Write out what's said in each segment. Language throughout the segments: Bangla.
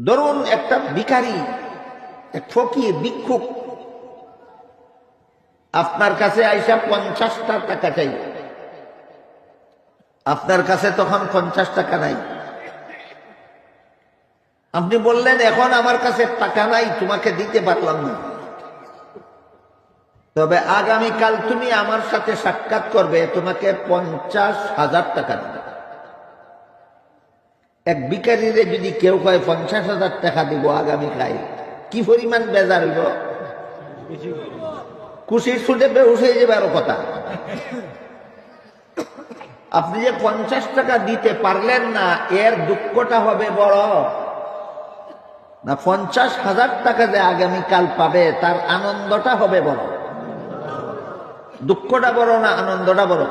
ধরুন একটা ভিখারি, এক ফকির, ভিক্ষুক আপনার কাছে আইসা 50টা টাকা চাই। আপনার কাছে তখন 50 টাকা নাই। আপনি বললেন, এখন আমার কাছে টাকা নাই, তোমাকে দিতে পারলাম না, তবে আগামীকাল তুমি আমার সাথে সাক্ষাৎ করবে, তোমাকে 50,000 টাকা দেবে। এক ভিখারিরে যদি কেউ কয় 50,000 টাকা দিব আগামীকাল, কি পরিমাণ বেজার হইব? খুশির ছুটে বেউস হয়ে যাবে। আরো কথা, আপনি যে 50 টাকা দিতে পারলেন না, এর দুঃখটা হবে বড় না 50,000 টাকা যে আগামীকাল পাবে তার আনন্দটা হবে বড়? দুঃখটা বড় না আনন্দটা বড়?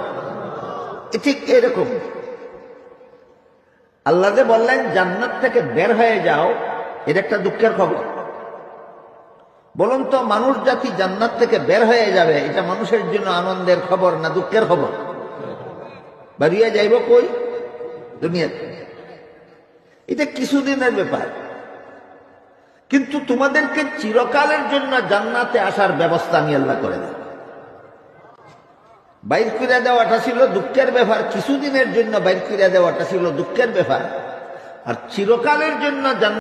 ঠিক এরকম আল্লাহ যে বললেন জান্নাত থেকে বের হয়ে যাও, এটা একটা দুঃখের খবর। বলুন তো, মানুষ জাতি জান্নাত থেকে বের হয়ে যাবে, এটা মানুষের জন্য আনন্দের খবর না দুঃখের খবর? বাড়িয়ে যাইব কই? দুনিয়াতে। এটা কিছুদিনের ব্যাপার, কিন্তু তোমাদেরকে চিরকালের জন্য জান্নাতে আসার ব্যবস্থা আমি আল্লাহ করে দেব। বাইর করে দেওয়াটা ছিল দুঃখের ব্যাপার, কিছুদিনের জন্য বাইর করে দেওয়াটা ছিল দুঃখের ব্যাপার, আর চিরকালের জন্য জান্নাত